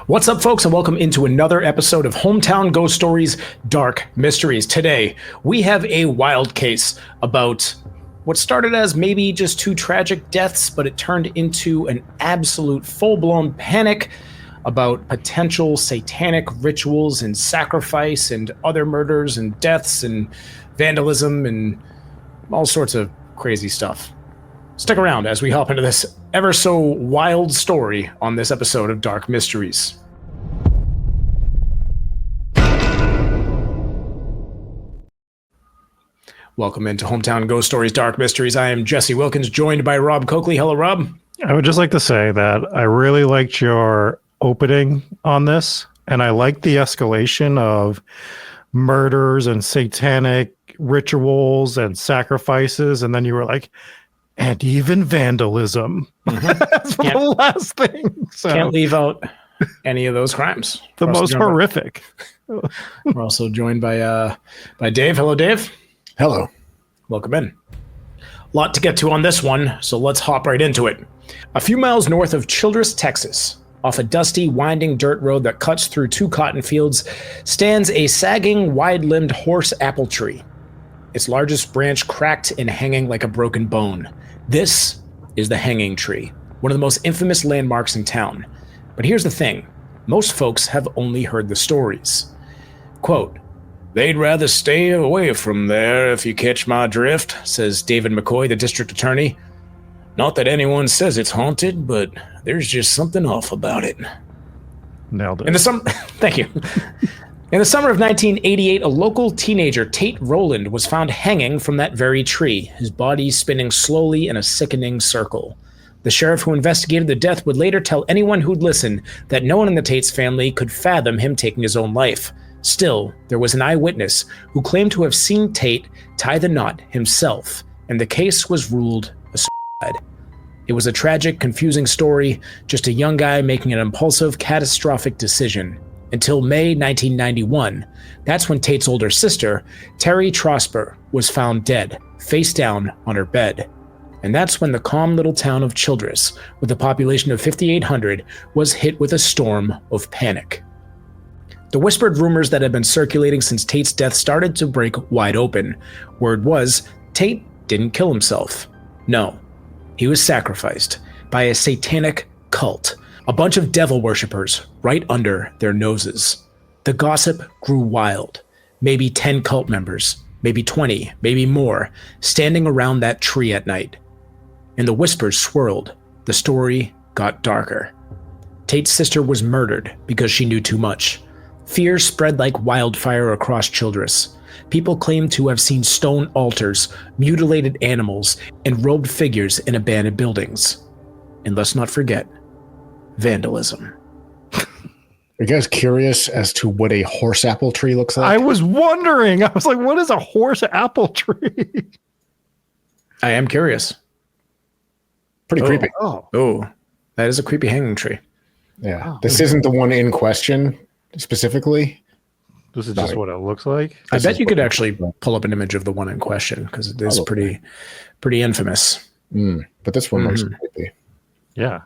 What's up, folks, and welcome into another episode of Hometown Ghost Stories Dark Mysteries. Today, we have a wild case about what started as maybe just two tragic deaths, but it turned into an absolute full-blown panic about potential satanic rituals and sacrifice and other murders and deaths and vandalism and all sorts of crazy stuff. Stick around as we hop into this ever so wild story on this episode of Dark Mysteries. Welcome into Hometown Ghost Stories Dark Mysteries. I am Jesse Wilkins, joined by Rob Coakley. Hello, Rob. I would just like to say that I really liked your opening on this, and I liked the escalation of murders and satanic rituals and sacrifices, and then you were like, and even vandalism. Mm-hmm. That's the last thing. So. Can't leave out any of those crimes. The most horrific. We're also joined by Dave. Hello, Dave. Hello. Welcome in. A lot to get to on this one, so let's hop right into it. A few miles north of Childress, Texas, off a dusty, winding dirt road that cuts through two cotton fields, stands a sagging, wide-limbed horse apple tree. Its largest branch cracked and hanging like a broken bone. This is the hanging tree, one of the most infamous landmarks in town. But here's the thing. Most folks have only heard the stories. Quote, "They'd rather stay away from there if you catch my drift," says David McCoy, the district attorney. "Not that anyone says it's haunted, but there's just something off about it." Nailed it. Thank you. In the summer of 1988, a local teenager, Tate Rowland, was found hanging from that very tree, his body spinning slowly in a sickening circle. The sheriff who investigated the death would later tell anyone who'd listen that no one in the Tate's family could fathom him taking his own life. Still, there was an eyewitness who claimed to have seen Tate tie the knot himself, and the case was ruled a suicide. It was a tragic, confusing story, just a young guy making an impulsive, catastrophic decision. Until May 1991, that's when Tate's older sister, Terry Trosper, was found dead, face down on her bed. And that's when the calm little town of Childress, with a population of 5,800, was hit with a storm of panic. The whispered rumors that had been circulating since Tate's death started to break wide open. Word was, Tate didn't kill himself. No, he was sacrificed by a satanic cult. A bunch of devil worshippers right under their noses. The gossip grew wild. Maybe 10 cult members, maybe 20, maybe more, standing around that tree at night. And the whispers swirled. The story got darker. Tate's sister was murdered because she knew too much. Fear spread like wildfire across Childress. People claimed to have seen stone altars, mutilated animals, and robed figures in abandoned buildings. And let's not forget, vandalism. Are you guys curious as to what a horse apple tree looks like? I was wondering. I was like, what is a horse apple tree? I am curious. Pretty creepy. Oh, that is a creepy hanging tree. Yeah. Oh, this isn't the one in question specifically. This is just what it looks like. I bet you could actually pull up an image of the one in question because it is pretty infamous. But this one looks creepy. Yeah.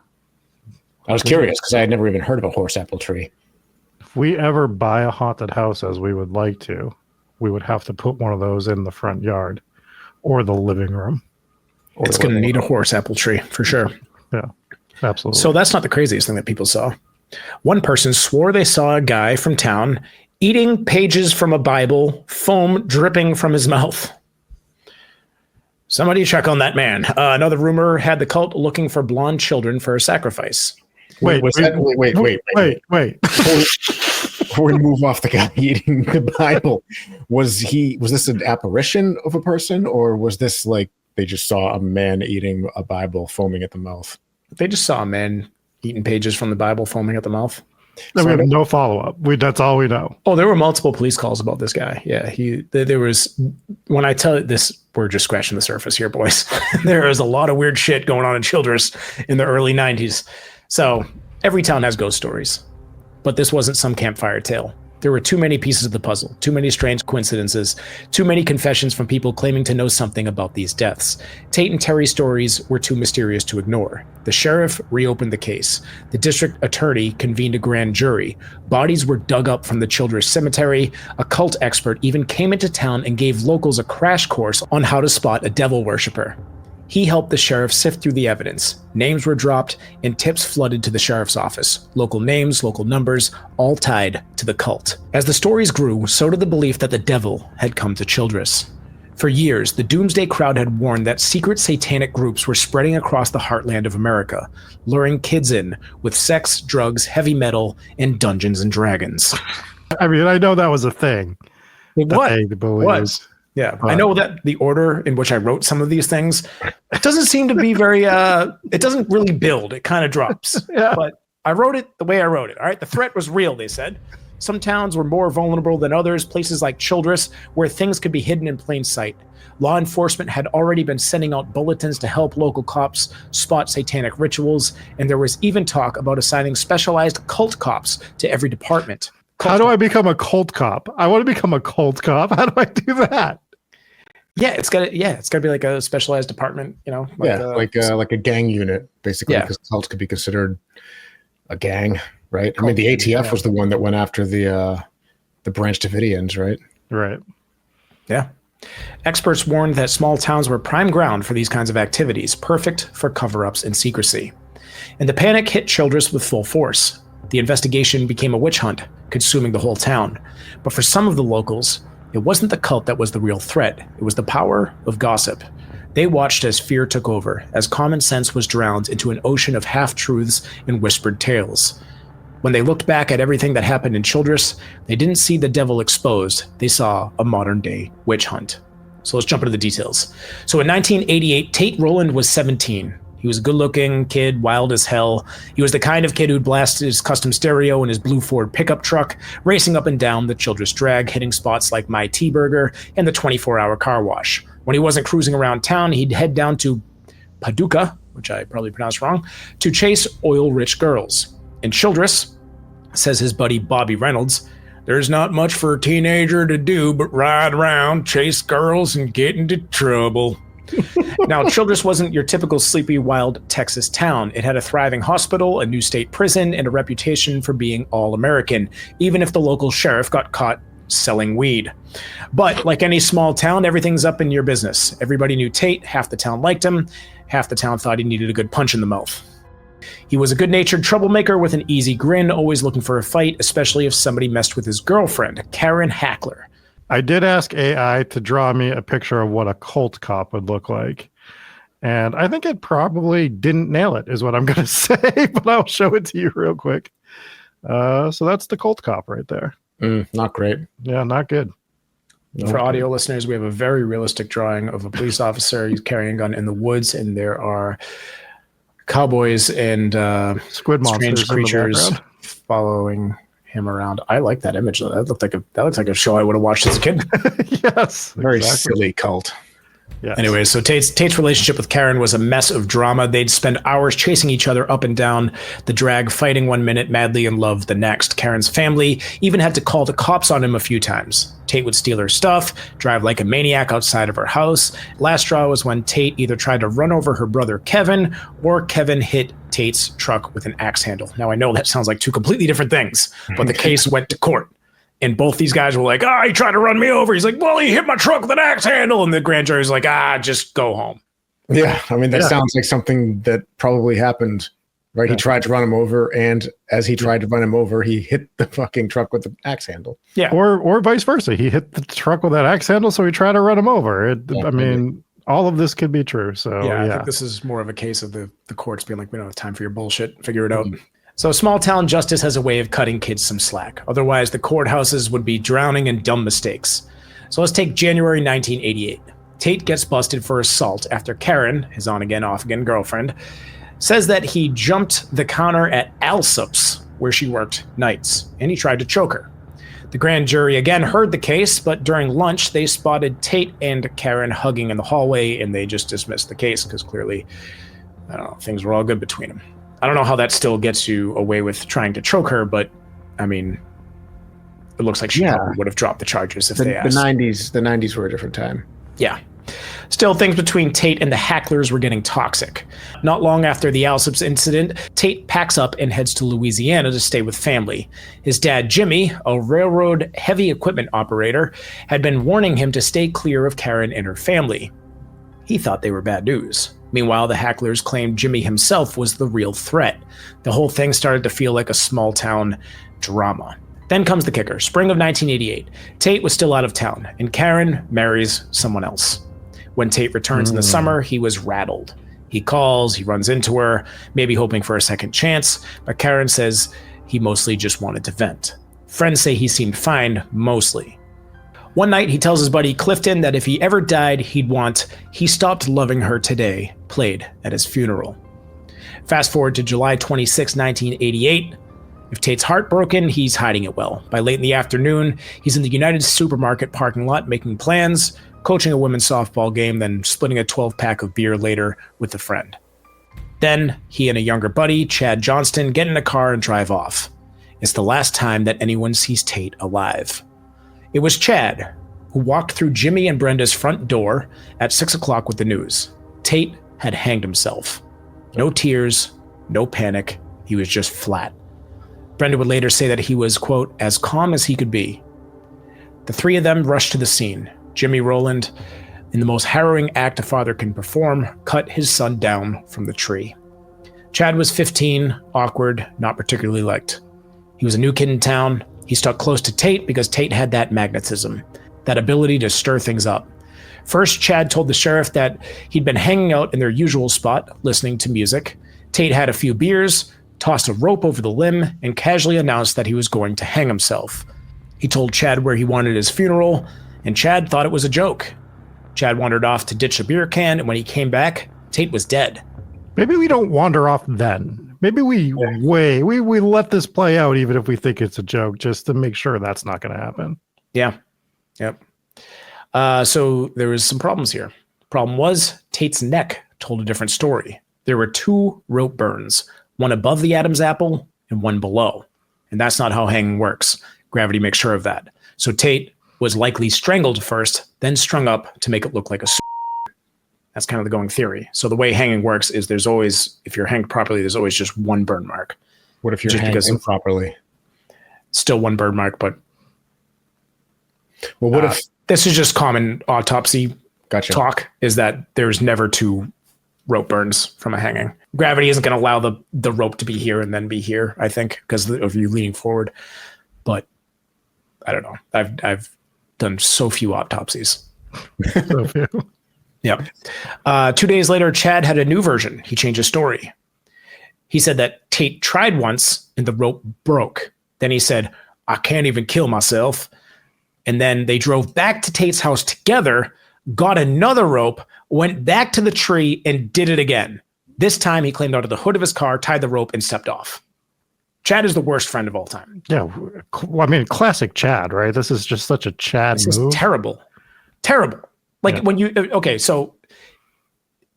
I was curious because I had never even heard of a horse apple tree. If we ever buy a haunted house, as we would like to, we would have to put one of those in the front yard or the living room. It's going to need a horse apple tree for sure. Yeah, absolutely. So that's not the craziest thing that people saw. One person swore they saw a guy from town eating pages from a Bible, foam dripping from his mouth. Somebody check on that man. Another rumor had the cult looking for blonde children for a sacrifice. Wait. Before we move off the guy eating the Bible, was this an apparition of a person, or was this like they just saw a man eating a Bible foaming at the mouth? They just saw a man eating pages from the Bible foaming at the mouth. We have no follow-up. That's all we know. Oh, there were multiple police calls about this guy. Yeah, there was, when I tell this, we're just scratching the surface here, boys. There is a lot of weird shit going on in Childress in the early 90s. So every town has ghost stories, but this wasn't some campfire tale. There were too many pieces of the puzzle, too many strange coincidences, too many confessions from people claiming to know something about these deaths. Tate and Terry's stories were too mysterious to ignore. The sheriff reopened the case. The district attorney convened a grand jury. Bodies were dug up from the Childress cemetery. A cult expert even came into town and gave locals a crash course on how to spot a devil worshiper. He helped the sheriff sift through the evidence. Names were dropped, and tips flooded to the sheriff's office. Local names, local numbers, all tied to the cult. As the stories grew, so did the belief that the devil had come to Childress. For years, the Doomsday Crowd had warned that secret satanic groups were spreading across the heartland of America, luring kids in with sex, drugs, heavy metal, and Dungeons and Dragons. I mean, I know that was a thing. What? Yeah, I know that the order in which I wrote some of these things doesn't seem to be very, it doesn't really build. It kind of drops. Yeah. But I wrote it the way I wrote it. All right. The threat was real, they said. Some towns were more vulnerable than others, places like Childress, where things could be hidden in plain sight. Law enforcement had already been sending out bulletins to help local cops spot satanic rituals, and there was even talk about assigning specialized cult cops to every department. How do I become a cult cop? I want to become a cult cop. How do I do that? Yeah, it's gotta be like a specialized department, you know. Like a gang unit, basically, because cults could be considered a gang, right? I mean, the ATF was the one that went after the Branch Davidians, right? Right. Yeah. Experts warned that small towns were prime ground for these kinds of activities, perfect for cover-ups and secrecy. And the panic hit Childress with full force. The investigation became a witch hunt, consuming the whole town. But for some of the locals, it wasn't the cult that was the real threat. It was the power of gossip. They watched as fear took over, as common sense was drowned into an ocean of half-truths and whispered tales. When they looked back at everything that happened in Childress, they didn't see the devil exposed. They saw a modern-day witch hunt. So let's jump into the details. So in 1988, Tate Roland was 17. He was a good-looking kid, wild as hell. He was the kind of kid who'd blast his custom stereo in his blue Ford pickup truck, racing up and down the Childress Drag, hitting spots like My Tea-Burger and the 24-hour car wash. When he wasn't cruising around town, he'd head down to Paducah, which I probably pronounced wrong, to chase oil-rich girls. In Childress, says his buddy Bobby Reynolds, there's not much for a teenager to do but ride around, chase girls, and get into trouble. Now, Childress wasn't your typical sleepy, wild Texas town. It had a thriving hospital, a new state prison, and a reputation for being all-American, even if the local sheriff got caught selling weed. But like any small town, everything's up in your business. Everybody knew Tate, half the town liked him, half the town thought he needed a good punch in the mouth. He was a good-natured troublemaker with an easy grin, always looking for a fight, especially if somebody messed with his girlfriend, Karen Hackler. I did ask AI to draw me a picture of what a cult cop would look like. And I think it probably didn't nail it, is what I'm going to say, but I'll show it to you real quick. So that's the cult cop right there. Not great. Yeah, not good. For audio listeners, we have a very realistic drawing of a police officer. He's carrying a gun in the woods, and there are cowboys and squid monsters, strange creatures following him around. I like that image though. That looks like a show I would have watched as a kid. Yes, very silly cult. Yes. Anyway, so Tate's relationship with Karen was a mess of drama. They'd spend hours chasing each other up and down the drag, fighting one minute, madly in love the next. Karen's family even had to call the cops on him a few times. Tate would steal her stuff, drive like a maniac outside of her house. Last straw was when Tate either tried to run over her brother Kevin, or Kevin hit Tate's truck with an axe handle. Now, I know that sounds like two completely different things, but the case went to court. And both these guys were like, he tried to run me over. He's like, well, he hit my truck with an axe handle. And the grand jury's like, just go home. Yeah, I mean, that sounds like something that probably happened, right? Yeah. He tried to run him over, and as he tried to run him over, he hit the fucking truck with the axe handle. Yeah, or vice versa. He hit the truck with that axe handle, so he tried to run him over. I mean, all of this could be true. So I think this is more of a case of the courts being like, we don't have time for your bullshit. Figure it out. So small town justice has a way of cutting kids some slack. Otherwise, the courthouses would be drowning in dumb mistakes. So let's take January 1988. Tate gets busted for assault after Karen, his on-again, off-again girlfriend, says that he jumped the counter at Alsop's, where she worked nights, and he tried to choke her. The grand jury again heard the case, but during lunch, they spotted Tate and Karen hugging in the hallway, and they just dismissed the case because clearly, I don't know, things were all good between them. I don't know how that still gets you away with trying to choke her, but I mean, It looks like she probably would have dropped the charges if they asked. The 90s were a different time. Yeah. Still, things between Tate and the Hacklers were getting toxic. Not long after the Alsop's incident, Tate packs up and heads to Louisiana to stay with family. His dad, Jimmy, a railroad heavy equipment operator, had been warning him to stay clear of Karen and her family. He thought they were bad news. Meanwhile, the Hacklers claimed Jimmy himself was the real threat. The whole thing started to feel like a small-town drama. Then comes the kicker. Spring of 1988. Tate was still out of town, and Karen marries someone else. When Tate returns in the summer, he was rattled. He calls, he runs into her, maybe hoping for a second chance, but Karen says he mostly just wanted to vent. Friends say he seemed fine, mostly. One night, he tells his buddy Clifton that if he ever died, he'd want "He Stopped Loving Her Today" played at his funeral. Fast forward to July 26, 1988. If Tate's heartbroken, he's hiding it well. By late in the afternoon, he's in the United Supermarket parking lot making plans, coaching a women's softball game, then splitting a 12-pack of beer later with a friend. Then, he and a younger buddy, Chad Johnston, get in a car and drive off. It's the last time that anyone sees Tate alive. It was Chad who walked through Jimmy and Brenda's front door at 6 o'clock with the news. Tate had hanged himself. No tears, no panic, he was just flat. Brenda would later say that he was, quote, as calm as he could be. The three of them rushed to the scene. Jimmy Rowland, in the most harrowing act a father can perform, cut his son down from the tree. Chad was 15, awkward, not particularly liked. He was a new kid in town. He stuck close to Tate because Tate had that magnetism, that ability to stir things up. First, Chad told the sheriff that he'd been hanging out in their usual spot, listening to music. Tate had a few beers, tossed a rope over the limb, and casually announced that he was going to hang himself. He told Chad where he wanted his funeral, and Chad thought it was a joke. Chad wandered off to ditch a beer can, and when he came back, Tate was dead. Maybe we don't wander off then. Maybe we let this play out even if we think it's a joke, just to make sure that's not going to happen. Yeah. Yep. So there was some problems here. Problem was, Tate's neck told a different story. There were 2 rope burns, one above the Adam's apple and one below. And that's not how hanging works. Gravity makes sure of that. So Tate was likely strangled first, then strung up to make it look like a That's kind of the going theory. So the way hanging works is there's always, if you're hanged properly, there's always just one burn mark. What if you're hanged improperly? Still one burn mark, but well, what if this is just common autopsy talk, is that there's never 2 rope burns from a hanging. Gravity isn't going to allow the rope to be here and then be here, I think, because of you leaning forward. But I don't know. I've done so few autopsies. So few. Yep. 2 days later, Chad had a new version. He changed his story. He said that Tate tried once and the rope broke. Then he said, I can't even kill myself. And then they drove back to Tate's house together, got another rope, went back to the tree and did it again. This time he climbed out of the hood of his car, tied the rope, and stepped off. Chad is the worst friend of all time. Yeah. Well, I mean, classic Chad, right? This is just such a Chad move. This is terrible. Terrible. Like when you, okay, so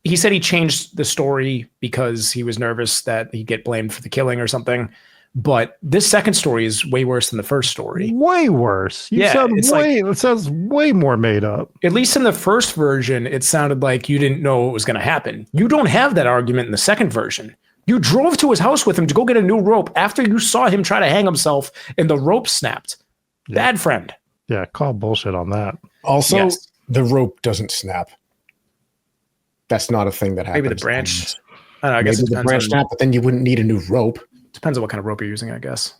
he said he changed the story because he was nervous that he'd get blamed for the killing or something. But this second story is way worse than the first story. Way worse. It sounds way more made up. At least in the first version, it sounded like you didn't know what was going to happen. You don't have that argument in the second version. You drove to his house with him to go get a new rope after you saw him try to hang himself and the rope snapped. Yeah. Bad friend. Yeah, call bullshit on that. Also, yes. The rope doesn't snap. That's not a thing that happens. Maybe the branch. I don't know, I guess maybe the branch snap, but then you wouldn't need a new rope. Depends on what kind of rope you're using, I guess.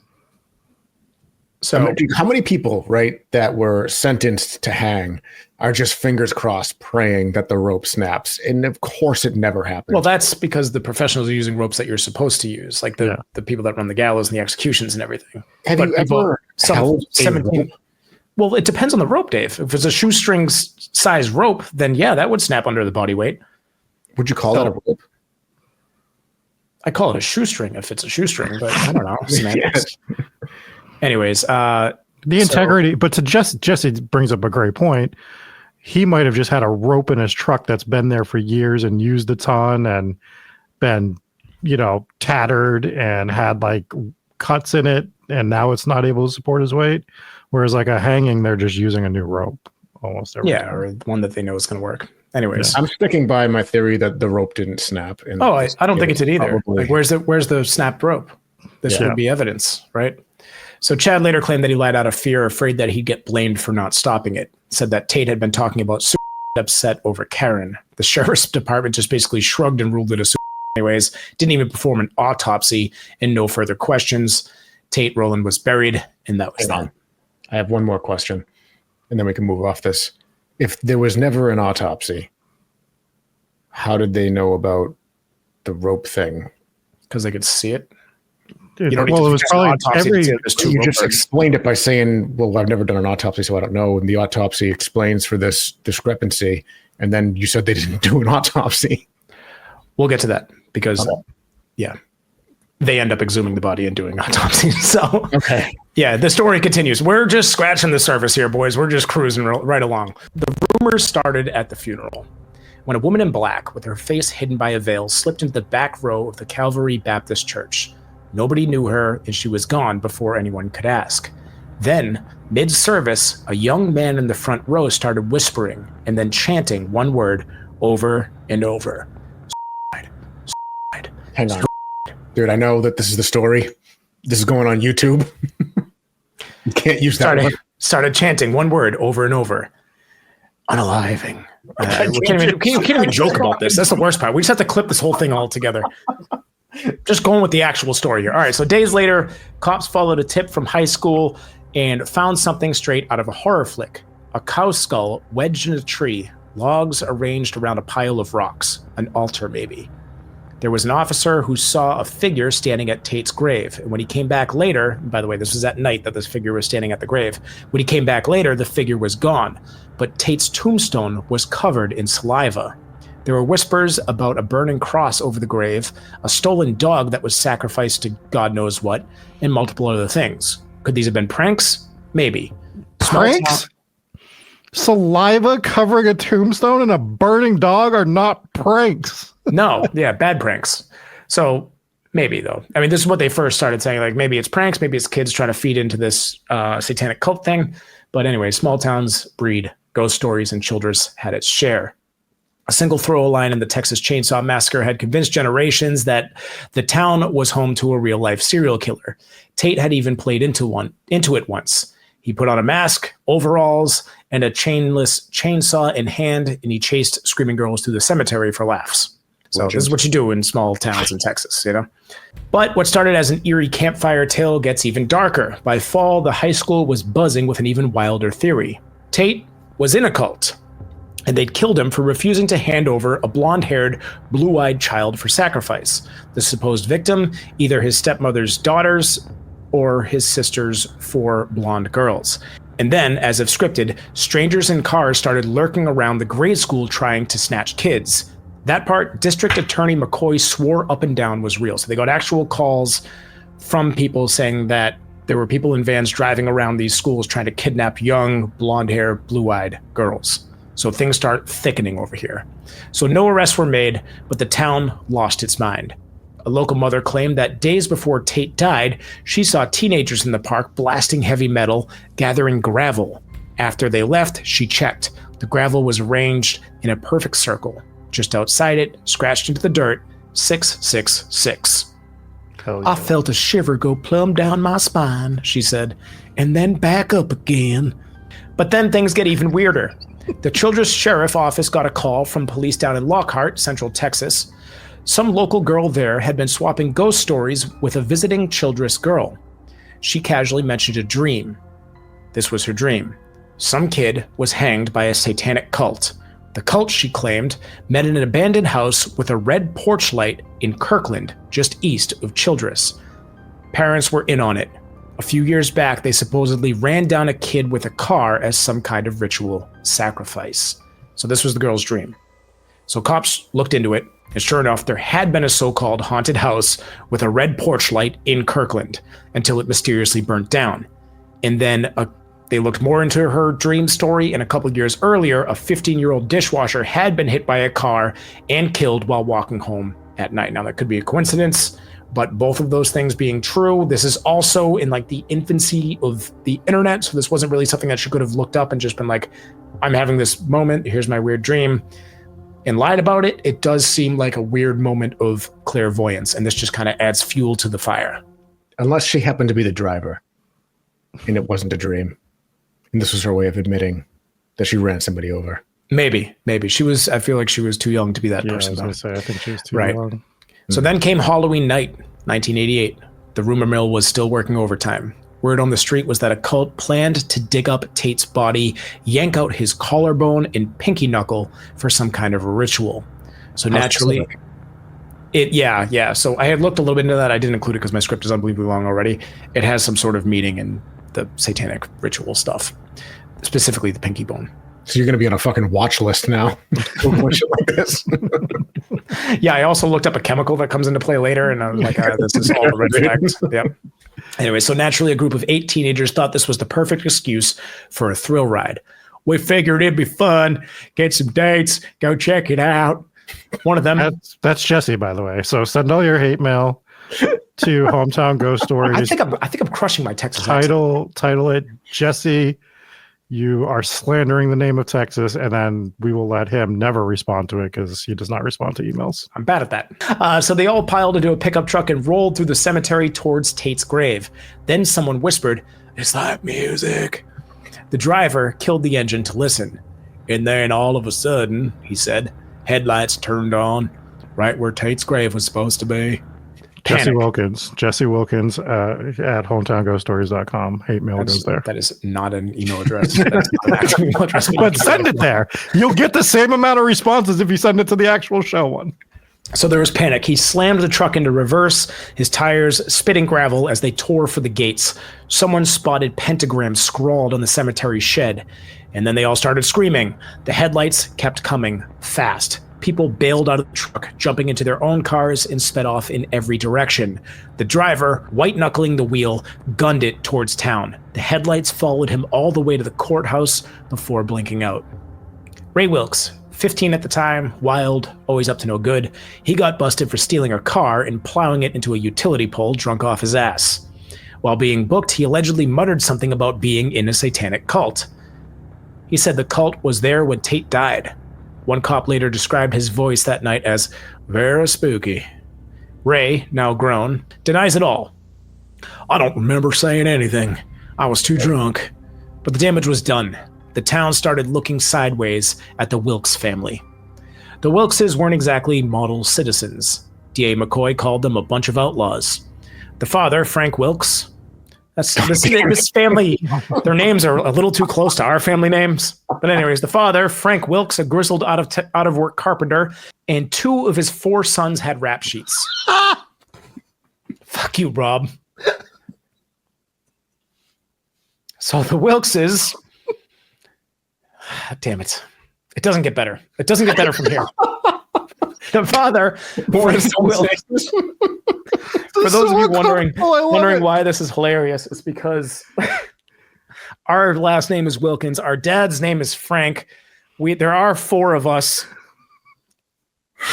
So how many people, right, that were sentenced to hang are just fingers crossed praying that the rope snaps? And of course it never happens. Well, that's because the professionals are using ropes that you're supposed to use, like the people that run the gallows and the executions and everything. Have you ever held 17? Well, it depends on the rope, Dave. If it's a shoestring size rope, then yeah, that would snap under the body weight. Would you call that a rope? I call it a shoestring if it's a shoestring, but I don't know. Semantics. Anyways, the integrity, but to Jesse brings up a great point. He might have just had a rope in his truck that's been there for years and used a ton and been, tattered and had like cuts in it, and now it's not able to support his weight. Whereas like a hanging, they're just using a new rope almost every time. or one that they know is going to work. Anyways, I'm sticking by my theory that the rope didn't snap. I don't think it did either. Probably. Like, where's the snapped rope? This would be evidence, right? So Chad later claimed that he lied out of fear, afraid that he'd get blamed for not stopping it. Said that Tate had been talking about upset over Karen. The sheriff's department just basically shrugged and ruled it a anyways. Didn't even perform an autopsy, and no further questions. Tate Roland was buried, and that was that. I have one more question, and then we can move off this. If there was never an autopsy, how did they know about the rope thing? Because they could see it. Dude, it was probably you just explained it by saying, well, I've never done an autopsy, so I don't know. And the autopsy explains for this discrepancy. And then you said they didn't do an autopsy. We'll get to that because, they end up exhuming the body and doing autopsies. So, the story continues. We're just scratching the surface here, boys. We're just cruising right along. The rumors started at the funeral when a woman in black with her face hidden by a veil slipped into the back row of the Calvary Baptist Church. Nobody knew her, and she was gone before anyone could ask. Then, mid-service, a young man in the front row started whispering and then chanting one word over and over. Hang on. Dude, I know that this is the story. This is going on YouTube. You can't use that. Started chanting one word over and over. Unaliving. We can't even joke about this. That's the worst part. We just have to clip this whole thing all together. Just going with the actual story here. All right, so days later, cops followed a tip from high school and found something straight out of a horror flick. A cow skull wedged in a tree, logs arranged around a pile of rocks, an altar maybe. There was an officer who saw a figure standing at Tate's grave. And when he came back later, by the way, this was at night that this figure was standing at the grave. When he came back later, the figure was gone, but Tate's tombstone was covered in saliva. There were whispers about a burning cross over the grave, a stolen dog that was sacrificed to God knows what, and multiple other things. Could these have been pranks? Maybe. Pranks? Saliva covering a tombstone and a burning dog are not pranks. No, bad pranks. So maybe, though. I mean, this is what they first started saying. Like, maybe it's pranks, maybe it's kids trying to feed into this satanic cult thing. But anyway, small towns breed ghost stories, and Childress had its share. A single throw line in the Texas Chainsaw Massacre had convinced generations that the town was home to a real-life serial killer. Tate had even played into it once. He put on a mask, overalls, and a chainless chainsaw in hand, and he chased screaming girls through the cemetery for laughs. So this is what you do in small towns in Texas, you know? But what started as an eerie campfire tale gets even darker. By fall, the high school was buzzing with an even wilder theory. Tate was in a cult, and they'd killed him for refusing to hand over a blonde-haired, blue-eyed child for sacrifice. The supposed victim, either his stepmother's daughters or his sister's 4 blonde girls. And then, as if scripted, strangers in cars started lurking around the grade school trying to snatch kids. That part, District Attorney McCoy swore up and down was real. So they got actual calls from people saying that there were people in vans driving around these schools trying to kidnap young, blonde-haired, blue-eyed girls. So things start thickening over here. So no arrests were made, but the town lost its mind. A local mother claimed that days before Tate died, she saw teenagers in the park blasting heavy metal, gathering gravel. After they left, she checked. The gravel was arranged in a perfect circle. Just outside it, scratched into the dirt, 666. Hell yeah. I felt a shiver go plumb down my spine, she said, and then back up again. But then things get even weirder. The Childress Sheriff Office got a call from police down in Lockhart, Central Texas. Some local girl there had been swapping ghost stories with a visiting Childress girl. She casually mentioned a dream. This was her dream. Some kid was hanged by a satanic cult. The cult, she claimed, met in an abandoned house with a red porch light in Kirkland, just east of Childress. Parents were in on it. A few years back, they supposedly ran down a kid with a car as some kind of ritual sacrifice. So this was the girl's dream. So cops looked into it, and sure enough, there had been a so-called haunted house with a red porch light in Kirkland until it mysteriously burnt down. And then they looked more into her dream story, and a couple years earlier, a 15-year-old dishwasher had been hit by a car and killed while walking home at night. Now, that could be a coincidence, but both of those things being true. This is also in like the infancy of the internet, so this wasn't really something that she could have looked up and just been like, I'm having this moment, here's my weird dream, and lied about it. It does seem like a weird moment of clairvoyance, and this just kind of adds fuel to the fire. Unless she happened to be the driver, and it wasn't a dream, and this was her way of admitting that she ran somebody over. Maybe. I feel like she was too young to be that person. I was going to say, I think she was too young. So then came Halloween night, 1988. The rumor mill was still working overtime. Word on the street was that a cult planned to dig up Tate's body, yank out his collarbone and pinky knuckle for some kind of a ritual. So naturally, So I had looked a little bit into that. I didn't include it because my script is unbelievably long already. It has some sort of meaning in the satanic ritual stuff, specifically the pinky bone. So you're going to be on a fucking watch list now. Shit like this. Yeah, I also looked up a chemical that comes into play later, and I was like, this is all the red flags. Yep. Anyway, so naturally a group of 8 teenagers thought this was the perfect excuse for a thrill ride. We figured it'd be fun, get some dates, go check it out. One of them... That's Jesse, by the way. So send all your hate mail to Hometown Ghost Stories. I think I'm crushing my Texas title it, Jesse... You are slandering the name of Texas, and then we will let him never respond to it because he does not respond to emails. I'm bad at that. So they all piled into a pickup truck and rolled through the cemetery towards Tate's grave. Then someone whispered, "It's like music." The driver killed the engine to listen. And then all of a sudden, he said, headlights turned on right where Tate's grave was supposed to be. Jesse Wilkins at hometownghoststories.com. Hate mail goes there. That is not an email address. That's not an actual email address. But send it there. You'll get the same amount of responses if you send it to the actual show one. So there was panic. He slammed the truck into reverse, his tires spitting gravel as they tore for the gates. Someone spotted pentagrams scrawled on the cemetery shed, and then they all started screaming. The headlights kept coming fast. People bailed out of the truck, jumping into their own cars and sped off in every direction. The driver, white-knuckling the wheel, gunned it towards town. The headlights followed him all the way to the courthouse before blinking out. Ray Wilkes, 15 at the time, wild, always up to no good. He got busted for stealing a car and plowing it into a utility pole drunk off his ass. While being booked, he allegedly muttered something about being in a satanic cult. He said the cult was there when Tate died. One cop later described his voice that night as very spooky. Ray, now grown, denies it all. "I don't remember saying anything. I was too drunk." But the damage was done. The town started looking sideways at the Wilkes family. The Wilkes weren't exactly model citizens. D.A. McCoy called them a bunch of outlaws. The father, Frank Wilkes, this family, their names are a little too close to our family names. But anyways, the father, Frank Wilkes, a grizzled out-of-work carpenter, and 2 of his 4 sons had rap sheets. Fuck you, Rob. So the Wilkes, damn it. It doesn't get better. It doesn't get better from here. The father, Frank Wilkes. For those of you wondering why this is hilarious, it's because our last name is Wilkins. Our dad's name is Frank. There are 4 of us.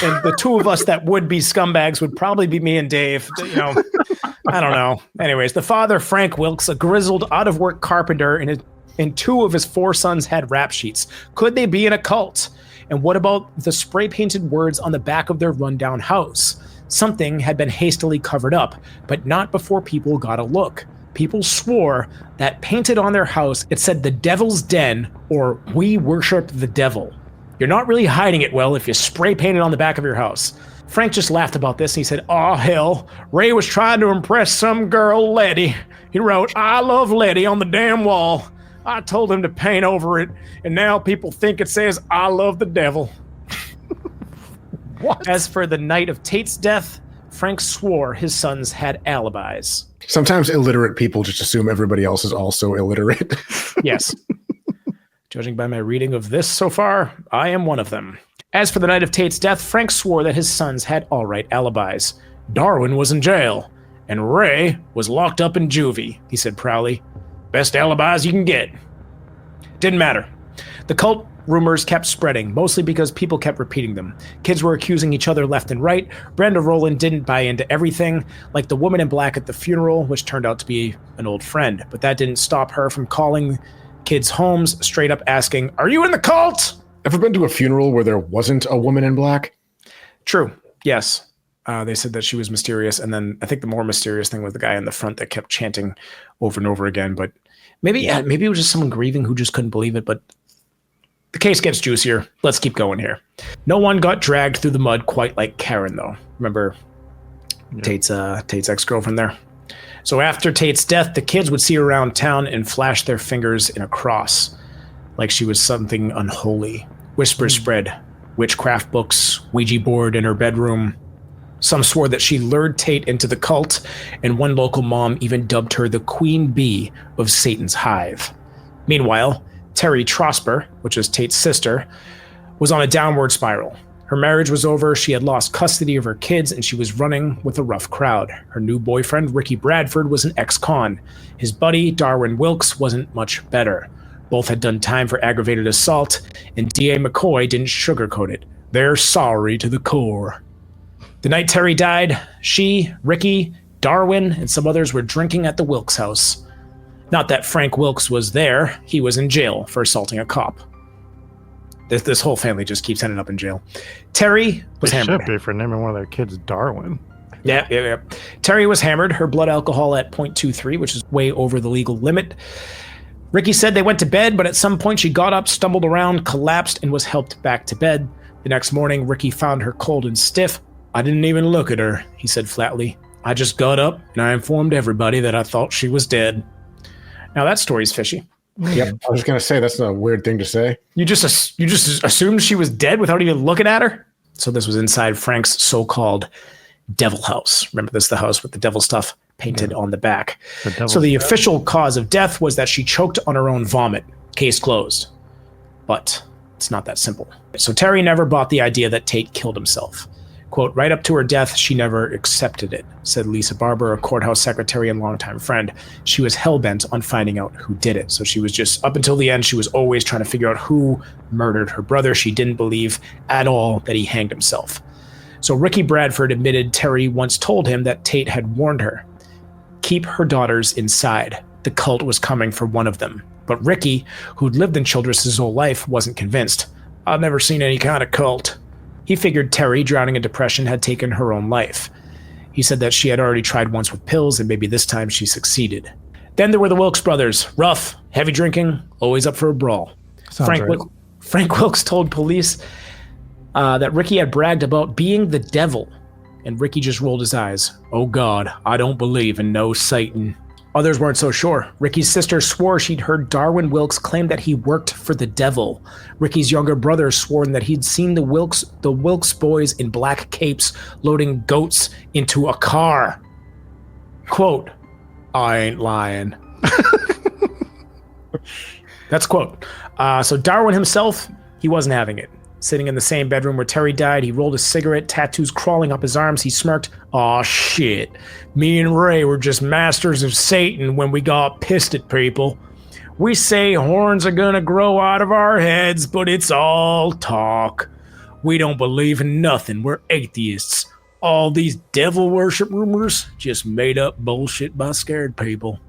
And the 2 of us that would be scumbags would probably be me and Dave. You know, I don't know. Anyways, the father, Frank Wilkes, a grizzled out-of-work carpenter, and 2 of his 4 sons had rap sheets. Could they be in a cult? And what about the spray-painted words on the back of their rundown house? Something had been hastily covered up, but not before people got a look. People swore that painted on their house, it said "The Devil's Den" or "We Worship the Devil." You're not really hiding it well if you spray paint it on the back of your house. Frank just laughed about this and he said, "Oh hell, Ray was trying to impress some girl, Letty. He wrote, 'I love Letty' on the damn wall. I told him to paint over it, and now people think it says 'I love the devil.'" What? As for the night of Tate's death, Frank swore his sons had alibis. Sometimes illiterate people just assume everybody else is also illiterate. Yes. Judging by my reading of this so far, I am one of them. As for the night of Tate's death, Frank swore that his sons had all right alibis. Darwin was in jail, and Ray was locked up in juvie, he said proudly. Best alibis you can get. Didn't matter. The cult rumors kept spreading, mostly because people kept repeating them. Kids were accusing each other left and right. Brenda Rowland didn't buy into everything, like the woman in black at the funeral, which turned out to be an old friend. But that didn't stop her from calling kids' homes, straight up asking, "Are you in the cult?" Ever been to a funeral where there wasn't a woman in black? True. Yes. They said that she was mysterious. And then I think the more mysterious thing was the guy in the front that kept chanting over and over again. But maybe it was just someone grieving who just couldn't believe it. But the case gets juicier. Let's keep going here. No one got dragged through the mud quite like Karen, though. Remember Tate's ex-girlfriend there? So after Tate's death, the kids would see her around town and flash their fingers in a cross, like she was something unholy. Whispers spread. Witchcraft books, Ouija board in her bedroom. Some swore that she lured Tate into the cult, and one local mom even dubbed her the queen bee of Satan's hive. Meanwhile, Terry Trosper, which is Tate's sister, was on a downward spiral. Her marriage was over, she had lost custody of her kids, and she was running with a rough crowd. Her new boyfriend, Ricky Bradford, was an ex-con. His buddy, Darwin Wilkes, wasn't much better. Both had done time for aggravated assault, and D.A. McCoy didn't sugarcoat it. They're sorry to the core. The night Terry died, she, Ricky, Darwin, and some others were drinking at the Wilkes house. Not that Frank Wilkes was there, he was in jail for assaulting a cop. This whole family just keeps ending up in jail. Terry was hammered. Should be for naming one of their kids Darwin. Yeah. Terry was hammered, her blood alcohol at 0.23, which is way over the legal limit. Ricky said they went to bed, but at some point she got up, stumbled around, collapsed, and was helped back to bed. The next morning, Ricky found her cold and stiff. "I didn't even look at her," he said flatly. "I just got up and I informed everybody that I thought she was dead." Now that story's fishy. Yep, I was going to say that's a weird thing to say. You just assumed she was dead without even looking at her? So this was inside Frank's so-called devil house. Remember this, the house with the devil stuff painted on the back. So the official cause of death was that she choked on her own vomit. Case closed. But it's not that simple. So Terry never bought the idea that Tate killed himself. Quote, "Right up to her death, she never accepted it," said Lisa Barber, a courthouse secretary and longtime friend. She was hell-bent on finding out who did it. So she was just, up until the end, she was always trying to figure out who murdered her brother. She didn't believe at all that he hanged himself. So Ricky Bradford admitted Terry once told him that Tate had warned her, "Keep her daughters inside. The cult was coming for one of them." But Ricky, who'd lived in Childress his whole life, wasn't convinced. "I've never seen any kind of cult." He figured Terry, drowning in depression, had taken her own life. He said that she had already tried once with pills, and maybe this time she succeeded. Then there were the Wilkes brothers. Rough, heavy drinking, always up for a brawl. Frank Wilkes told police that Ricky had bragged about being the devil, and Ricky just rolled his eyes. "Oh God, I don't believe in no Satan." Others weren't so sure. Ricky's sister swore she'd heard Darwin Wilkes claim that he worked for the devil. Ricky's younger brother swore that he'd seen the Wilkes boys in black capes loading goats into a car. Quote, "I ain't lying." That's a quote. So Darwin himself, he wasn't having it. Sitting in the same bedroom where Terry died, he rolled a cigarette, tattoos crawling up his arms. He smirked. "Aw, shit. Me and Ray were just masters of Satan when we got pissed at people. We say horns are gonna grow out of our heads, but it's all talk. We don't believe in nothing. We're atheists. All these devil worship rumors, just made up bullshit by scared people."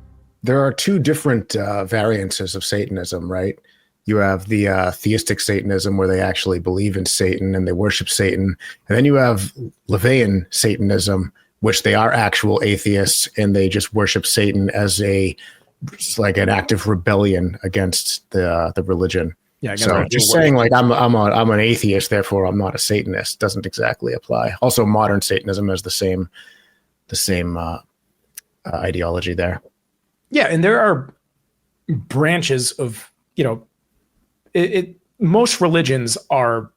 There are two different variances of Satanism, right? You have the theistic Satanism where they actually believe in Satan and they worship Satan. And then you have Levian Satanism, which they are actual atheists and they just worship Satan as like an active rebellion against the religion. Yeah, so just saying like I'm an atheist, therefore I'm not a Satanist doesn't exactly apply. Also, modern Satanism has the same ideology there. Yeah, and there are branches of, most religions are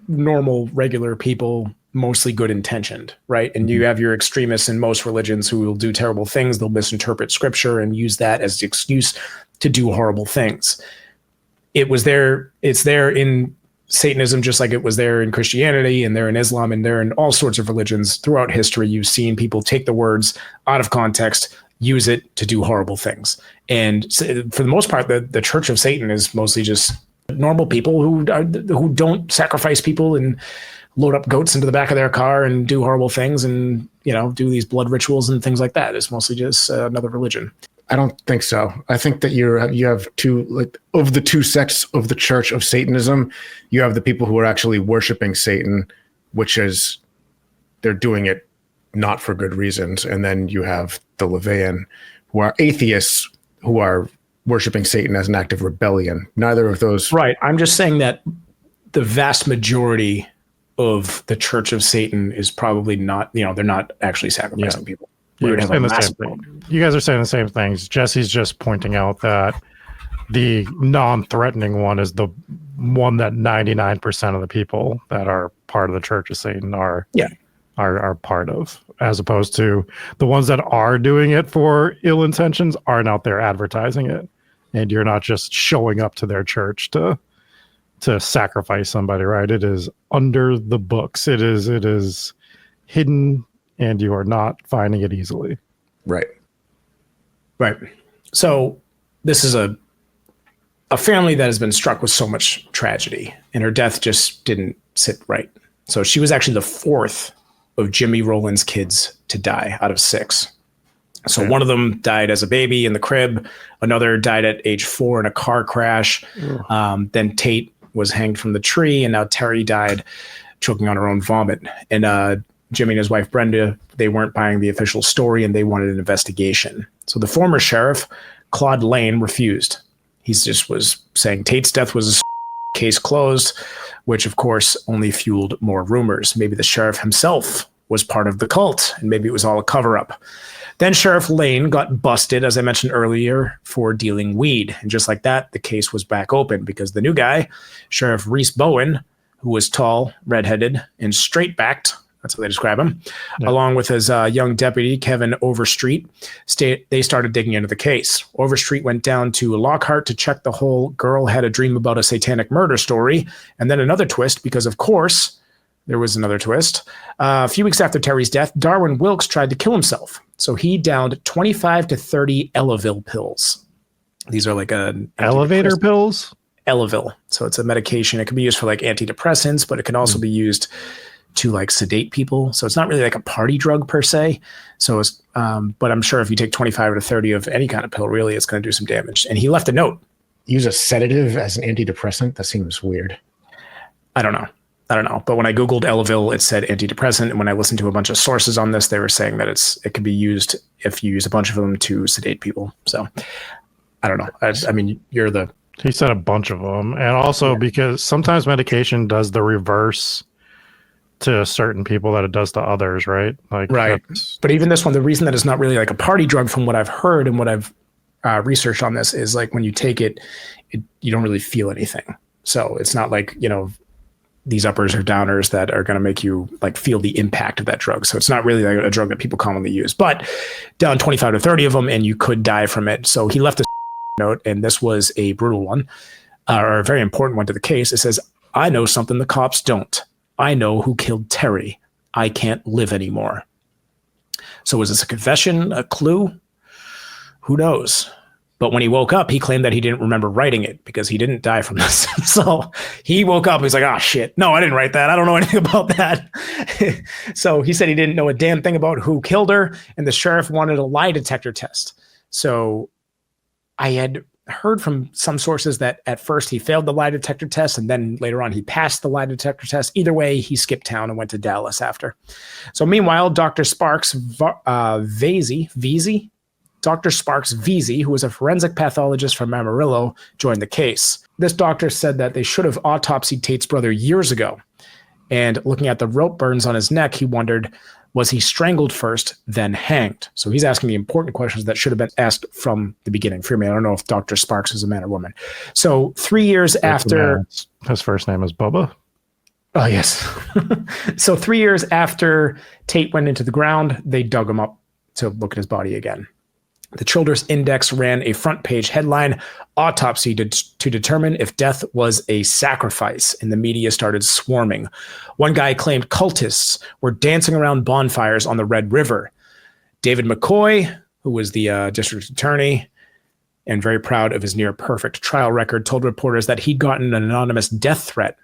normal, regular people, mostly good intentioned, right? And you have your extremists in most religions who will do terrible things. They'll misinterpret scripture and use that as the excuse to do horrible things. It's there in Satanism, just like it was there in Christianity and there in Islam and there in all sorts of religions throughout history. You've seen people take the words out of context use it to do horrible things. And for the most part, the Church of Satan is mostly just normal people who don't sacrifice people and load up goats into the back of their car and do horrible things and, do these blood rituals and things like that. It's mostly just another religion. I don't think so. I think that you have two, like, of the two sects of the Church of Satanism, you have the people who are actually worshiping Satan, which is they're doing it not for good reasons. And then you have the Levian, who are atheists who are worshiping Satan as an act of rebellion. Neither of those. Right. I'm just saying that the vast majority of the Church of Satan is probably not, they're not actually sacrificing people. You guys are saying the same things. Jesse's just pointing out that the non-threatening one is the one that 99% of the people that are part of the Church of Satan are part of, as opposed to the ones that are doing it for ill intentions aren't out there advertising it. And you're not just showing up to their church to sacrifice somebody, right? It is under the books. It is hidden, and you are not finding it easily. Right. So this is a family that has been struck with so much tragedy, and her death just didn't sit right. So she was actually the fourth of Jimmy Rowland's kids to die out of 6. So one of them died as a baby in the crib. Another died at age 4 in a car crash. Then Tate was hanged from the tree, and now Terry died choking on her own vomit. And Jimmy and his wife Brenda, they weren't buying the official story, and they wanted an investigation. So the former sheriff, Claude Lane, refused. He just was saying Tate's death was a case closed, which of course only fueled more rumors. Maybe the sheriff himself was part of the cult, and maybe it was all a cover-up. Then Sheriff Lane got busted, as I mentioned earlier, for dealing weed. And just like that, the case was back open because the new guy, Sheriff Reese Bowen, who was tall, redheaded, and straight-backed, that's how they describe him, along with his young deputy, Kevin Overstreet, they started digging into the case. Overstreet went down to Lockhart to check the whole girl had a dream about a satanic murder story. And then another twist, because of course, there was another twist. A few weeks after Terry's death, Darwin Wilkes tried to kill himself. So he downed 25 to 30 Elavil pills. These are like elevator pills? Elavil. So it's a medication. It can be used for like antidepressants, but it can also be used to like sedate people. So it's not really like a party drug per se. So it's, but I'm sure if you take 25 to 30 of any kind of pill, really, it's going to do some damage. And he left a note. Use a sedative as an antidepressant? That seems weird. I don't know. But when I Googled Elavil, it said antidepressant. And when I listened to a bunch of sources on this, they were saying that it can be used if you use a bunch of them to sedate people. So I don't know. I mean, he said a bunch of them. And also because sometimes medication does the reverse to certain people that it does to others, right? Right. But even this one, the reason that it's not really like a party drug from what I've heard and what I've researched on this is like when you take it, you don't really feel anything. So it's not like, these uppers or downers that are going to make you like feel the impact of that drug. So it's not really like a drug that people commonly use, but down 25 to 30 of them and you could die from it. So he left a note, and this was a brutal one, or a very important one to the case. It says, "I know something the cops don't. I know who killed Terry. I can't live anymore." So was this a confession, a clue? Who knows? But when he woke up, he claimed that he didn't remember writing it because he didn't die from this. So he woke up, he's like, "Oh shit, no, I didn't write that. I don't know anything about that." So he said he didn't know a damn thing about who killed her, and the sheriff wanted a lie detector test. So I had heard from some sources that at first he failed the lie detector test, and then later on he passed the lie detector test. Either way, he skipped town and went to Dallas after. So meanwhile, Dr. Sparks Dr. Sparks Veazey, who was a forensic pathologist from Amarillo, joined the case. This doctor said that they should have autopsied Tate's brother years ago. And looking at the rope burns on his neck, he wondered, was he strangled first, then hanged? So he's asking the important questions that should have been asked from the beginning. Fear me, I don't know if Dr. Sparks is a man or woman. So 3 years after... His first name is Bubba. Oh, yes. So 3 years after Tate went into the ground, they dug him up to look at his body again. The Childress Index ran a front page headline, "Autopsy to determine if death was a sacrifice," and the media started swarming. One guy claimed cultists were dancing around bonfires on the Red River. David McCoy, who was the district attorney and very proud of his near-perfect trial record, told reporters that he'd gotten an anonymous death threat.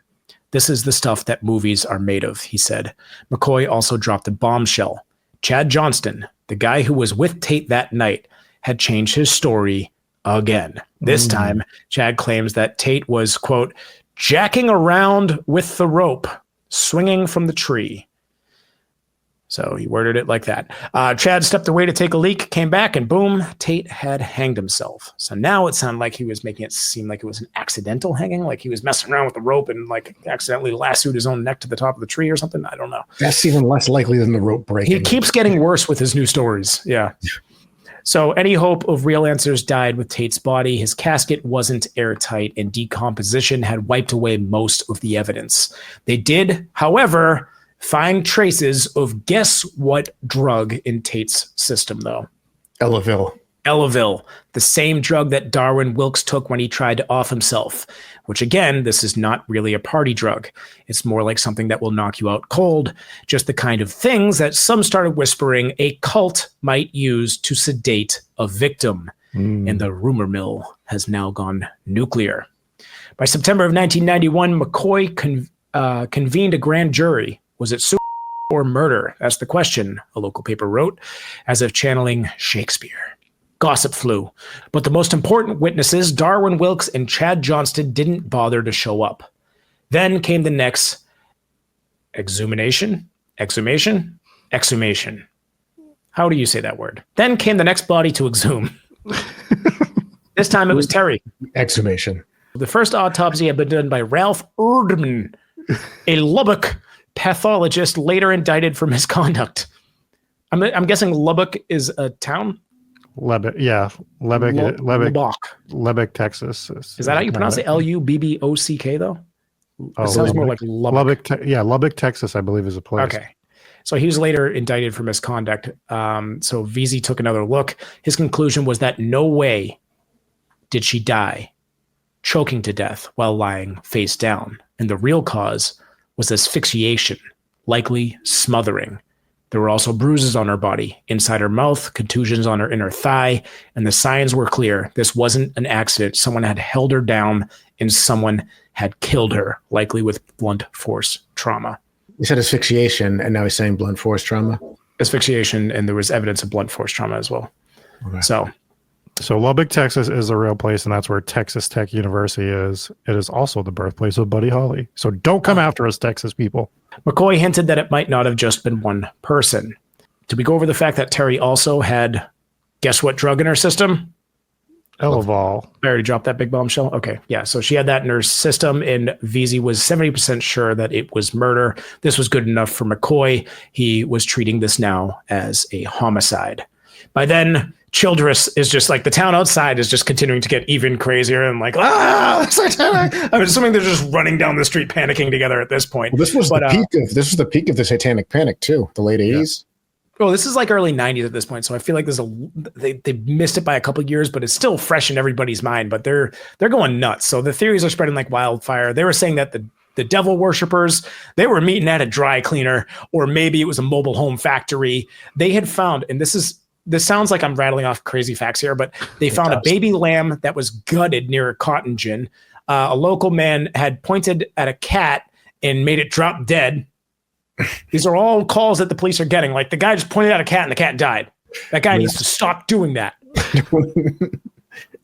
"This is the stuff that movies are made of," he said. McCoy also dropped a bombshell. Chad Johnston, the guy who was with Tate that night, had changed his story again. This time, Chad claims that Tate was, quote, "jacking around with the rope, swinging from the tree." So he worded it like that. Chad stepped away to take a leak, came back, and boom, Tate had hanged himself. So now it sounded like he was making it seem like it was an accidental hanging, like he was messing around with the rope and like accidentally lassoed his own neck to the top of the tree or something. I don't know. That's even less likely than the rope breaking. He keeps getting worse with his new stories. Yeah. So any hope of real answers died with Tate's body. His casket wasn't airtight, and decomposition had wiped away most of the evidence. They did, however, find traces of guess what drug in Tate's system, though? Elavil, the same drug that Darwin Wilkes took when he tried to off himself, which again, this is not really a party drug. It's more like something that will knock you out cold, just the kind of things that some started whispering a cult might use to sedate a victim. And the rumor mill has now gone nuclear. By September of 1991, McCoy convened a grand jury. Was it suicide or murder? That's the question, a local paper wrote, as if channeling Shakespeare. Gossip flew. But the most important witnesses, Darwin Wilkes and Chad Johnston, didn't bother to show up. Then came the next exhumation. How do you say that word? Then came the next body to exhume. This time it was Terry. Exhumation. The first autopsy had been done by Ralph Erdman, a Lubbock pathologist later indicted for misconduct. I'm guessing Lubbock is a town? Lubbock, yeah. Lubbock, Texas. Is that how you pronounce it? Lubbock, though? It sounds more like Lubbock. Lubbock, Texas, I believe, is a place. Okay. So he was later indicted for misconduct. So Veazey took another look. His conclusion was that no way did she die choking to death while lying face down. And the real cause was asphyxiation, likely smothering. There were also bruises on her body, inside her mouth, contusions on her inner thigh, and the signs were clear. This wasn't an accident. Someone had held her down and someone had killed her, likely with blunt force trauma. You said asphyxiation, and now he's saying blunt force trauma? Asphyxiation, and there was evidence of blunt force trauma as well. Okay. So Lubbock, Texas is a real place, and that's where Texas Tech University is. It is also the birthplace of Buddy Holly. So don't come after us, Texas people. McCoy hinted that it might not have just been one person. Did we go over the fact that Terry also had, guess what drug in her system? Elavil. I already dropped that big bombshell? Okay, yeah. So she had that in her system, and Veazey was 70% sure that it was murder. This was good enough for McCoy. He was treating this now as a homicide. By then, Childress is just like, the town outside is just continuing to get even crazier and like, Satanic. I'm assuming they're just running down the street panicking together at this point. Well, this was the peak of the Satanic Panic too, the late 80s. Well, this is like early 90s at this point, so I feel like they missed it by a couple of years, but it's still fresh in everybody's mind. But they're going nuts. So the theories are spreading like wildfire. They were saying that the devil worshippers, they were meeting at a dry cleaner, or maybe it was a mobile home factory. They had found, and this sounds like I'm rattling off crazy facts here, but they found a baby lamb that was gutted near a cotton gin. A local man had pointed at a cat and made it drop dead. These are all calls that the police are getting. Like, the guy just pointed at a cat and the cat died. That guy needs to stop doing that.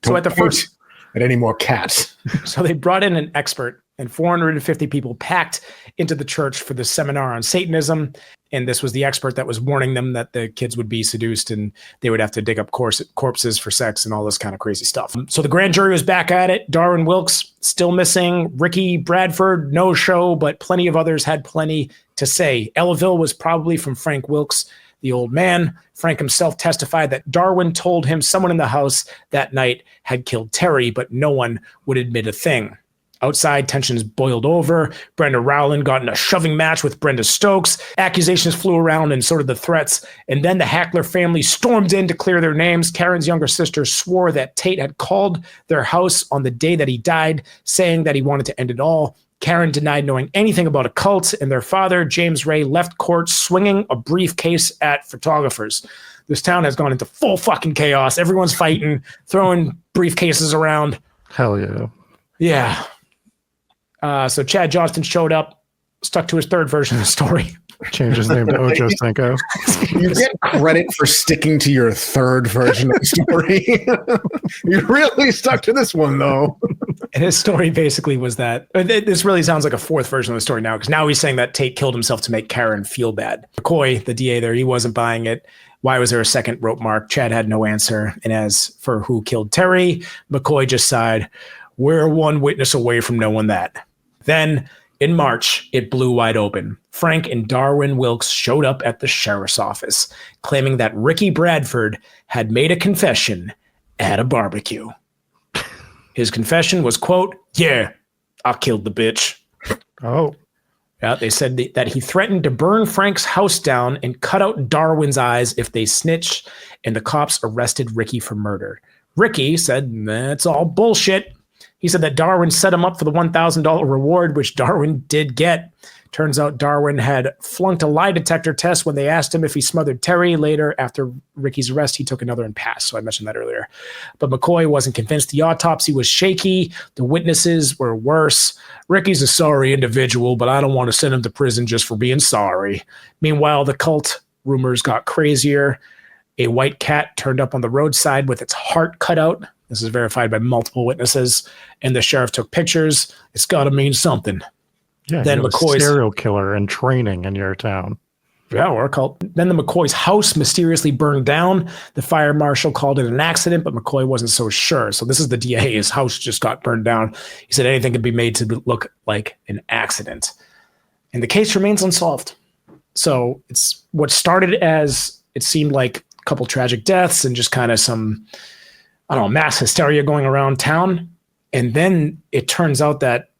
So at the first, at any more cats. So they brought in an expert, and 450 people packed into the church for the seminar on Satanism. And this was the expert that was warning them that the kids would be seduced and they would have to dig up corpses for sex and all this kind of crazy stuff. So the grand jury was back at it. Darwin Wilkes still missing. Ricky Bradford, no show, but plenty of others had plenty to say. Elavil was probably from Frank Wilkes, the old man. Frank himself testified that Darwin told him someone in the house that night had killed Terry, but no one would admit a thing. Outside, tensions boiled over. Brenda Rowland got in a shoving match with Brenda Stokes. Accusations flew around and so did the threats. And then the Hackler family stormed in to clear their names. Karen's younger sister swore that Tate had called their house on the day that he died, saying that he wanted to end it all. Karen denied knowing anything about a cult, and their father, James Ray, left court swinging a briefcase at photographers. This town has gone into full fucking chaos. Everyone's fighting, throwing briefcases around. Hell yeah. Yeah. So Chad Johnston showed up, stuck to his third version of the story. Change his name to Ocho Cinco. You get credit for sticking to your third version of the story. You really stuck to this one, though. And his story basically was that this really sounds like a fourth version of the story now, because now he's saying that Tate killed himself to make Karen feel bad. McCoy, the DA there, he wasn't buying it. Why was there a second rope mark? Chad had no answer. And as for who killed Terry, McCoy just sighed, we're one witness away from knowing that. Then in March, it blew wide open. Frank and Darwin Wilkes showed up at the sheriff's office, claiming that Ricky Bradford had made a confession at a barbecue. His confession was, quote, yeah, I killed the bitch. Oh. Yeah, they said that he threatened to burn Frank's house down and cut out Darwin's eyes if they snitched, and the cops arrested Ricky for murder. Ricky said, that's all bullshit. He said that Darwin set him up for the $1,000 reward, which Darwin did get. Turns out Darwin had flunked a lie detector test when they asked him if he smothered Terry. Later, after Ricky's arrest, he took another and passed. So I mentioned that earlier. But McCoy wasn't convinced. The autopsy was shaky. The witnesses were worse. Ricky's a sorry individual, but I don't want to send him to prison just for being sorry. Meanwhile, the cult rumors got crazier. A white cat turned up on the roadside with its heart cut out. This is verified by multiple witnesses. And the sheriff took pictures. It's got to mean something. Yeah, then McCoy's serial killer in training in your town. Yeah, or a cult. Then the McCoy's house mysteriously burned down. The fire marshal called it an accident, but McCoy wasn't so sure. So this is the DA. His house just got burned down. He said anything could be made to look like an accident. And the case remains unsolved. So it's what started as, it seemed like a couple tragic deaths and just kind of some, I don't know, mass hysteria going around town. And then it turns out that,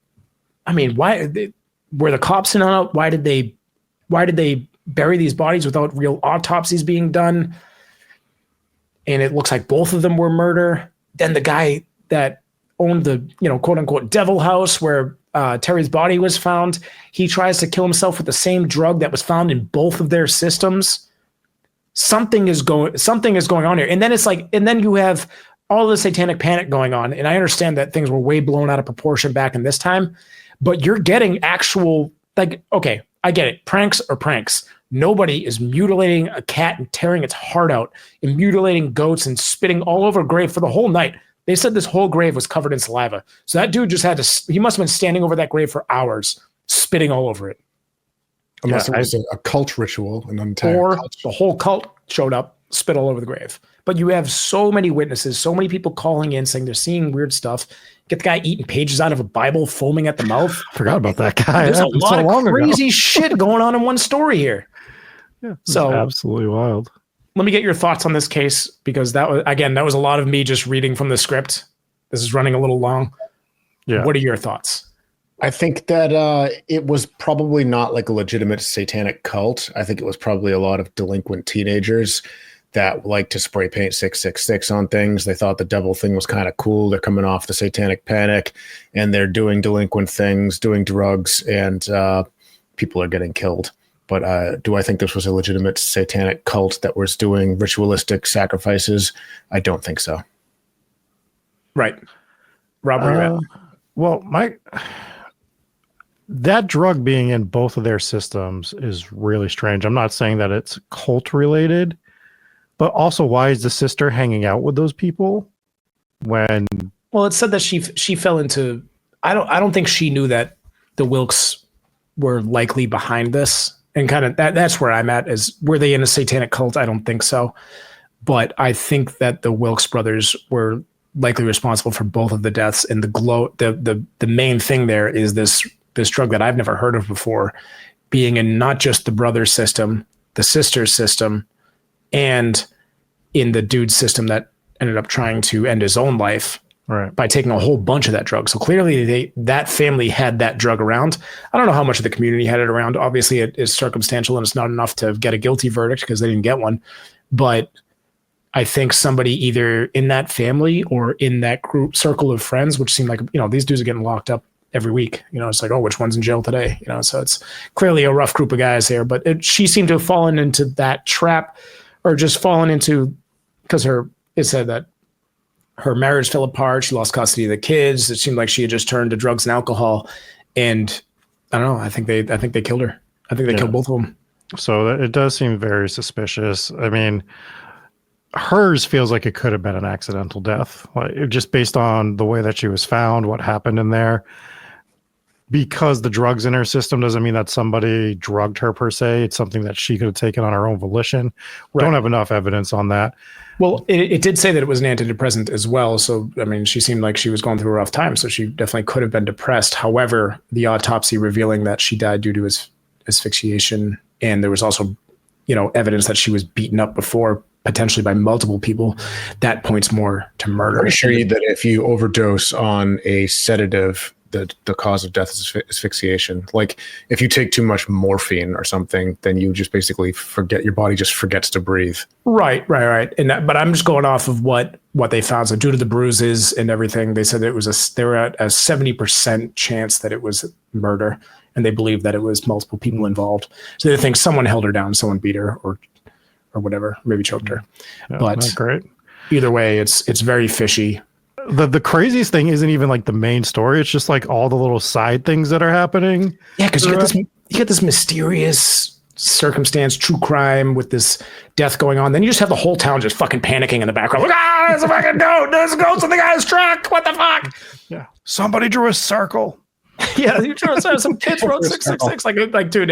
I mean, why were the cops in on it? Why did they bury these bodies without real autopsies being done? And it looks like both of them were murder. Then the guy that owned the, quote unquote devil house where Terry's body was found, he tries to kill himself with the same drug that was found in both of their systems. Something is going on here. And then it's like, and then you have all the satanic panic going on. And I understand that things were way blown out of proportion back in this time, but you're getting actual, like, okay, I get it. Pranks are pranks. Nobody is mutilating a cat and tearing its heart out and mutilating goats and spitting all over a grave for the whole night. They said this whole grave was covered in saliva. So that dude just he must have been standing over that grave for hours, spitting all over it. Unless it was a cult ritual, an entire or cult. The whole cult showed up, spit all over the grave. But you have so many witnesses, so many people calling in saying they're seeing weird stuff. Get the guy eating pages out of a Bible, foaming at the mouth. Forgot about that guy. There's a lot of crazy ago. shit going on in one story here. Yeah, so absolutely wild. Let me get your thoughts on this case, because that was a lot of me just reading from the script. This is running a little long. Yeah. What are your thoughts? I think that it was probably not like a legitimate satanic cult. I think it was probably a lot of delinquent teenagers that like to spray paint 666 on things. They thought the devil thing was kind of cool. They're coming off the satanic panic and they're doing delinquent things, doing drugs, and people are getting killed. But do I think this was a legitimate satanic cult that was doing ritualistic sacrifices? I don't think so. Right. Rob, where you at? Well, that drug being in both of their systems is really strange. I'm not saying that it's cult related, but also why is the sister hanging out with those people when? Well, it said that she fell into. I don't think she knew that the Wilkes were likely behind this, and kind of that's where I'm at. Is were they in a satanic cult? I don't think so, but I think that the Wilkes brothers were likely responsible for both of the deaths. And the main thing there is this drug that I've never heard of before, being in not just the brother system, the sister system, and in the dude's system that ended up trying to end his own life by taking a whole bunch of that drug. So clearly that family had that drug around. I don't know how much of the community had it around. Obviously it is circumstantial and it's not enough to get a guilty verdict because they didn't get one. But I think somebody either in that family or in that group circle of friends, which seemed like, these dudes are getting locked up every week. You know, it's like, oh, which one's in jail today? You know, so it's clearly a rough group of guys here. But she seemed to have fallen into that trap, or just fallen into, because it said that her marriage fell apart. She lost custody of the kids. It seemed like she had just turned to drugs and alcohol. And I don't know. I think they killed her. I think they killed both of them. So it does seem very suspicious. I mean, hers feels like it could have been an accidental death, like just based on the way that she was found, what happened in there. Because the drugs in her system doesn't mean that somebody drugged her per se. It's something that she could have taken on her own volition. Right. Don't have enough evidence on that. Well, it did say that it was an antidepressant as well. So, I mean, she seemed like she was going through a rough time. So she definitely could have been depressed. However, the autopsy revealing that she died due to asphyxiation, and there was also, evidence that she was beaten up before, potentially by multiple people, that points more to murder. I'm pretty sure that if you overdose on a sedative, the cause of death is asphyxiation. Like if you take too much morphine or something, then you just basically your body just forgets to breathe. Right. But I'm just going off of what they found. So due to the bruises and everything, they said that they were at a 70% chance that it was murder, and they believe that it was multiple people involved. So they think someone held her down, someone beat her, or whatever, maybe choked her. Yeah, but great. Either way, it's very fishy. The craziest thing isn't even like the main story. It's just like all the little side things that are happening. Yeah, because you get this mysterious circumstance, true crime with this death going on. Then you just have the whole town just fucking panicking in the background. Like, there's a fucking goat. There's a ghost in the guy's truck. What the fuck? Yeah. Somebody drew a circle. Yeah, you drew some kids wrote 666. Like, dude,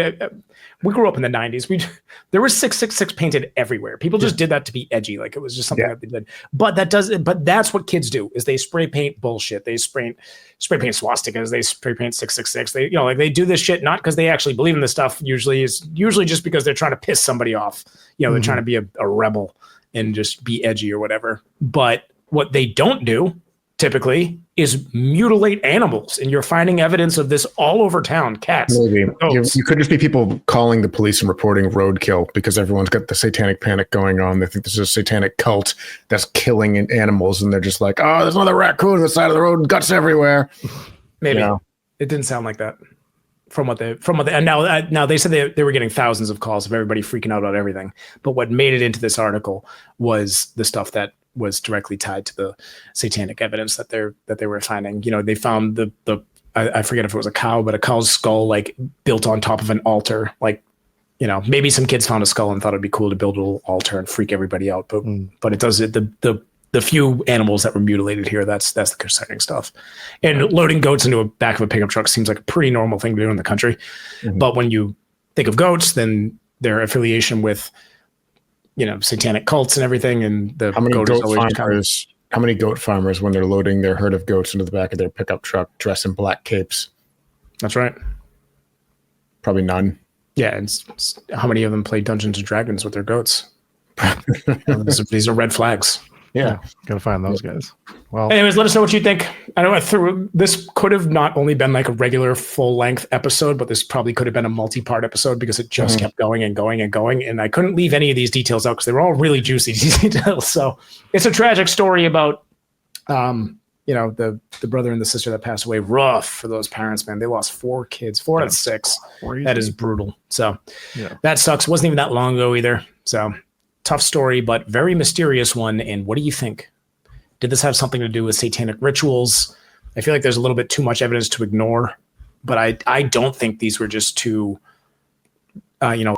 we grew up in the 90s. There was 666 painted everywhere. People just did that to be edgy. Like it was just something that they did. But that's what kids do, is they spray paint bullshit. They spray paint swastikas. They spray paint 666. They they do this shit not because they actually believe in this stuff. Usually just because they're trying to piss somebody off. They're trying to be a rebel and just be edgy or whatever. But what they don't do typically is mutilate animals, and you're finding evidence of this all over town. Cats. Maybe you could just be people calling the police and reporting roadkill because everyone's got the satanic panic going on. They think this is a satanic cult that's killing animals, and they're just like, oh, there's another raccoon on the side of the road, guts everywhere. Maybe it didn't sound like that from what they and now they said they were getting thousands of calls of everybody freaking out about everything. But what made it into this article was the stuff that was directly tied to the satanic evidence that they were finding. They found I forget if it was a cow, but a cow's skull like built on top of an altar. Like, maybe some kids found a skull and thought it'd be cool to build a little altar and freak everybody out. But it does the few animals that were mutilated here. That's the concerning stuff. And loading goats into a back of a pickup truck seems like a pretty normal thing to do in the country. Mm-hmm. But when you think of goats, then their affiliation with satanic cults and everything, and the how many goat farmers, when they're loading their herd of goats into the back of their pickup truck, dress in black capes? That's right. Probably none. Yeah, and how many of them play Dungeons and Dragons with their goats? These are red flags. Yeah, gotta find those guys. Well, anyways, let us know what you think. I know this could have not only been like a regular full-length episode, but this probably could have been a multi-part episode because it just kept going and going and going, and I couldn't leave any of these details out because they were all really juicy details. So it's a tragic story about the brother and the sister that passed away. Rough for those parents, man. They lost 4 kids, 4 out of 6. Crazy. That is brutal. So that sucks. Wasn't even that long ago either. So tough story, but very mysterious one. And what do you think? Did this have something to do with satanic rituals? I feel like there's a little bit too much evidence to ignore, but I don't think these were just too, in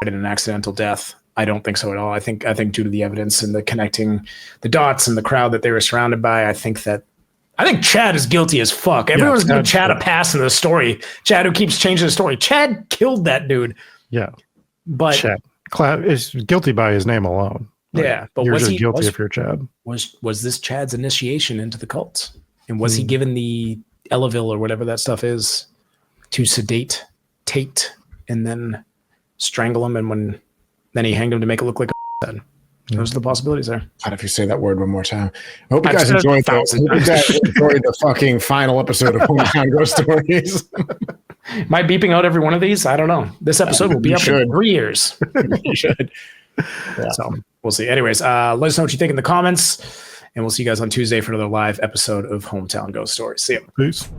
an accidental death. I don't think so at all. I think due to the evidence and the connecting the dots and the crowd that they were surrounded by, I think Chad is guilty as fuck. Everyone's giving Chad a pass in the story. Chad, who keeps changing the story. Chad killed that dude. Yeah. But Chad is guilty by his name alone. Yeah, but you're just guilty if you're Chad. Was this Chad's initiation into the cult? And was he given the Eleville or whatever that stuff is to sedate Tate and then strangle him, and then he hanged him to make it look like a head? Those are the possibilities there. God, if you say that word one more time. I hope you guys enjoyed the fucking final episode of Hometown Ghost Stories. Am I beeping out every one of these? I don't know. This episode will be up in 3 years. You should. Yeah. So we'll see. Anyways, let us know what you think in the comments, and we'll see you guys on Tuesday for another live episode of Hometown Ghost Stories. See you. Peace.